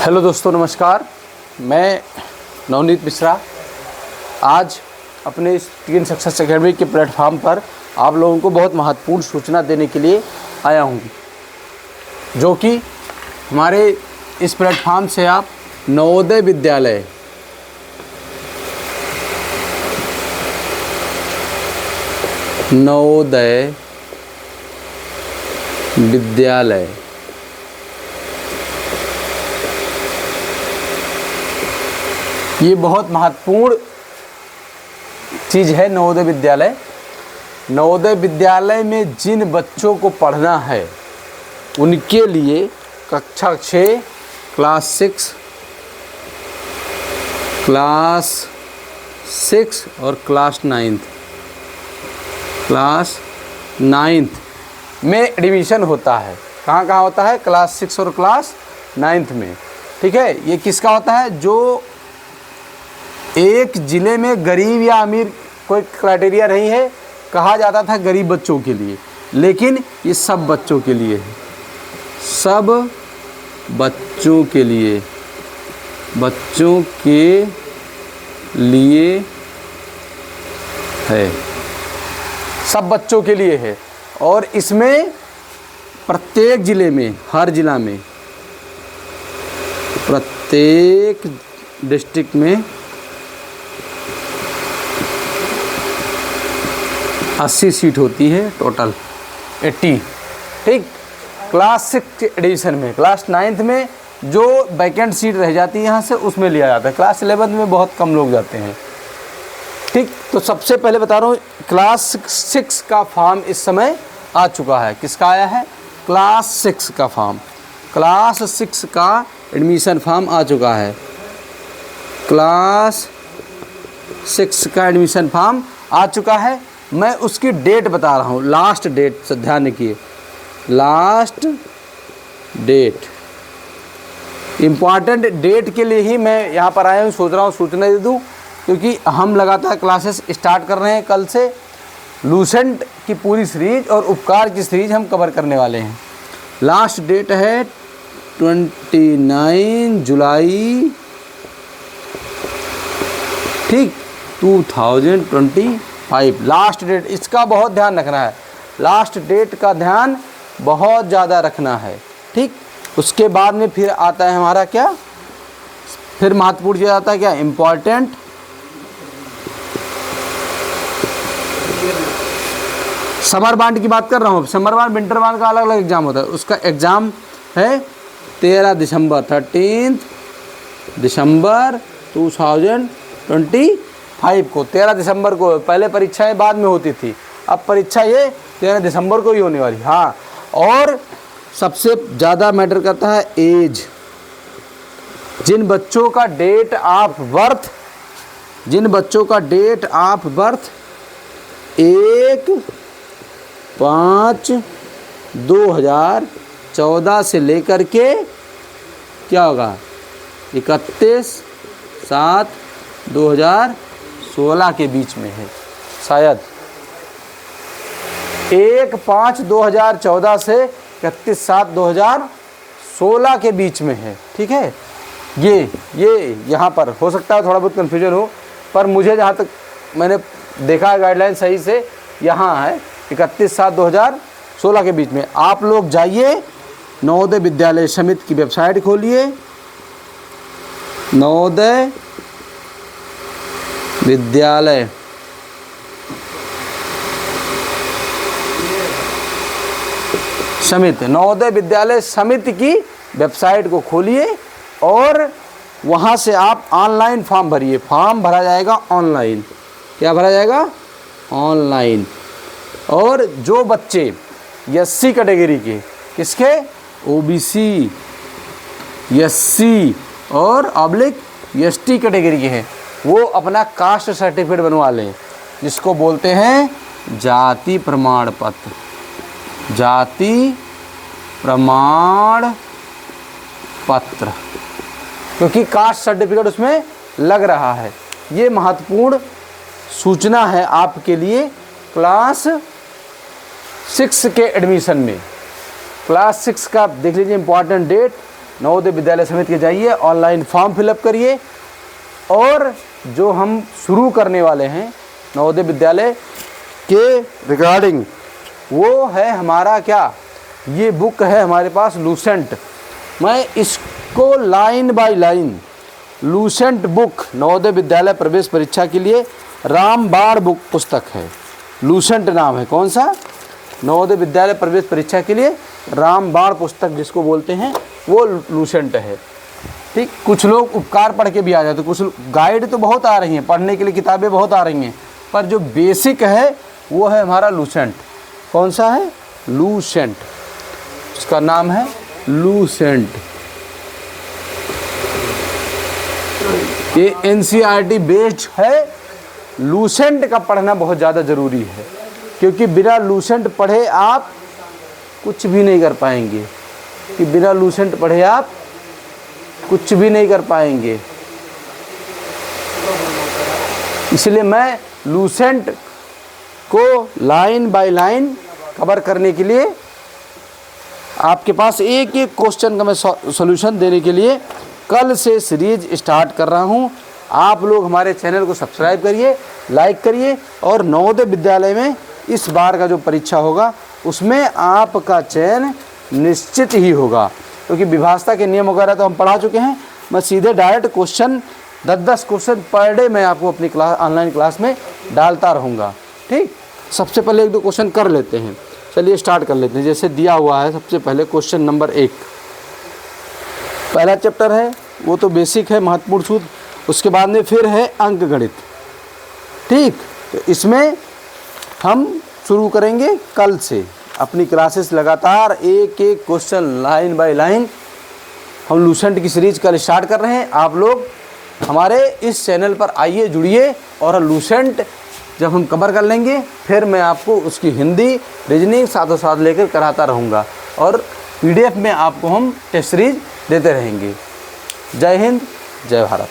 Hello दोस्तों, नमस्कार। मैं नवनीत मिश्रा आज अपने इस टीएन सक्सेस एकेडमी के प्लेटफॉर्म पर आप लोगों को बहुत महत्वपूर्ण सूचना देने के लिए आया हूं, जो कि हमारे इस प्लेटफॉर्म से आप नवोदय विद्यालय ये बहुत महत्वपूर्ण चीज़ है। नवोदय विद्यालय में जिन बच्चों को पढ़ना है उनके लिए कक्षा 6, क्लास 6 और क्लास 9th में एडमिशन होता है। कहाँ होता है? क्लास 6 और क्लास 9th में। ठीक है, ये किसका होता है? जो एक ज़िले में गरीब या अमीर कोई क्राइटेरिया नहीं है, कहा जाता था गरीब बच्चों के लिए, लेकिन ये सब बच्चों के लिए है। सब बच्चों के लिए है, सब बच्चों के लिए है। और इसमें प्रत्येक ज़िले में, हर ज़िला में, प्रत्येक डिस्ट्रिक्ट में 80 सीट होती है, टोटल 80। ठीक, क्लास 6 एडिशन में, क्लास 9th में जो वैकेंट सीट रह जाती है यहाँ से, उसमें लिया जाता है। क्लास 11th में बहुत कम लोग जाते हैं। ठीक, तो सबसे पहले बता रहा हूँ, क्लास 6 का फॉर्म इस समय आ चुका है। किसका आया है? क्लास 6 का फॉर्म। क्लास 6 का एडमिशन फॉर्म आ चुका है। क्लास 6 का एडमिशन फॉर्म आ चुका है। मैं उसकी डेट बता रहा हूँ, लास्ट डेट से ध्यान रखिए। लास्ट डेट, इम्पॉर्टेंट डेट के लिए ही मैं यहाँ पर आया हूँ। सोच रहा हूँ सूचना दे दूँ, क्योंकि हम लगातार क्लासेस स्टार्ट कर रहे हैं। कल से लूसेंट की पूरी सीरीज और उपकार की सीरीज हम कवर करने वाले हैं। लास्ट डेट है 29 जुलाई, ठीक, 2025 लास्ट डेट। इसका बहुत ध्यान रखना है, लास्ट डेट का ध्यान बहुत ज़्यादा रखना है। ठीक, उसके बाद में फिर आता है हमारा क्या, फिर महत्वपूर्ण चीज़ आता है क्या, इम्पॉर्टेंट समर बांड की बात कर रहा हूँ। समर बांड, विंटर बांड का अलग अलग एग्ज़ाम होता है। उसका एग्ज़ाम है 13 दिसंबर 13 दिसंबर 2025 को। 13 दिसंबर को, पहले परीक्षाएं बाद में होती थी, अब परीक्षा ये 13 दिसंबर को ही होने वाली। हाँ, और सबसे ज़्यादा मैटर करता है एज। जिन बच्चों का डेट ऑफ बर्थ 1/5/2014 से लेकर के क्या होगा, 31/7/2016 के बीच में है। शायद 1/5/2014 से 31/7/2016 के बीच में है। ठीक है, ये यहाँ पर हो सकता है थोड़ा बहुत कन्फ्यूजन हो, पर मुझे जहाँ तक मैंने देखा है गाइडलाइन सही से, यहाँ है 31/7/2016 के बीच में। आप लोग जाइए, नवोदय विद्यालय समिति की वेबसाइट खोलिए, नवोदय विद्यालय समिति, नवोदय विद्यालय समिति की वेबसाइट को खोलिए और वहाँ से आप ऑनलाइन फॉर्म भरिए। फॉर्म भरा जाएगा ऑनलाइन। क्या भरा जाएगा? ऑनलाइन। और जो बच्चे एससी कैटेगरी के, किसके? ओबीसी, एससी और एसटी कैटेगरी के हैं, वो अपना कास्ट सर्टिफिकेट बनवा लें, जिसको बोलते हैं जाति प्रमाण पत्र। जाति प्रमाण पत्र, क्योंकि कास्ट सर्टिफिकेट उसमें लग रहा है। ये महत्वपूर्ण सूचना है आपके लिए। क्लास 6 के एडमिशन में, क्लास 6 का देख लीजिए इम्पॉर्टेंट डेट नवोदय विद्यालय समिति के जाइए, ऑनलाइन फॉर्म फिलअप करिए। और जो हम शुरू करने वाले हैं नवोदय विद्यालय के रिगार्डिंग, वो है हमारा क्या, ये बुक है हमारे पास लूसेंट। मैं इसको line by line, Lucent book Navodaya Vidyalaya प्रवेश परीक्षा के लिए रामबाण बुक पुस्तक है, लूसेंट नाम है। कौन सा? नवोदय विद्यालय प्रवेश परीक्षा के लिए रामबाण पुस्तक जिसको बोलते हैं वो लूसेंट है। ठीक, कुछ लोग उपकार पढ़ के भी आ जाते, कुछ गाइड तो बहुत आ रही हैं, पढ़ने के लिए किताबें बहुत आ रही हैं, पर जो बेसिक है वो है हमारा लूसेंट। कौन सा है? लूसेंट, उसका नाम है लूसेंट। ये NCERT बेस्ड है। लूसेंट का पढ़ना बहुत ज़्यादा ज़रूरी है, क्योंकि बिना लूसेंट पढ़े आप कुछ भी नहीं कर पाएंगे, कि बिना लूसेंट पढ़े आप कुछ भी नहीं कर पाएंगे। इसलिए मैं लूसेंट को लाइन बाय लाइन कवर करने के लिए आपके पास एक एक क्वेश्चन का मैं सॉल्यूशन देने के लिए कल से सीरीज स्टार्ट कर रहा हूं। आप लोग हमारे चैनल को सब्सक्राइब करिए, लाइक करिए, और नवोदय विद्यालय में इस बार का जो परीक्षा होगा उसमें आपका चयन निश्चित ही होगा, क्योंकि विभाषा के नियम वगैरह तो हम पढ़ा चुके हैं। मैं सीधे direct question 10-10 question per day मैं आपको अपनी क्लास, ऑनलाइन क्लास में डालता रहूँगा। ठीक, सबसे पहले 1-2 क्वेश्चन कर लेते हैं। चलिए स्टार्ट कर लेते हैं। जैसे दिया हुआ है सबसे पहले क्वेश्चन नंबर 1, पहला चैप्टर है वो तो बेसिक है, महत्वपूर्ण सूत्र। उसके बाद में फिर है अंक गणित। ठीक, तो इसमें हम शुरू करेंगे कल से अपनी क्लासेस, लगातार एक एक क्वेश्चन लाइन बाय लाइन हम लूसेंट की सीरीज कल स्टार्ट कर रहे हैं। आप लोग हमारे इस चैनल पर आइए, जुड़िए, और लूसेंट जब हम कवर कर लेंगे फिर मैं आपको उसकी हिंदी, रीजनिंग साथों साथ लेकर कराता रहूँगा, और PDF में आपको हम टेस्ट सीरीज देते रहेंगे। जय हिंद, जय भारत।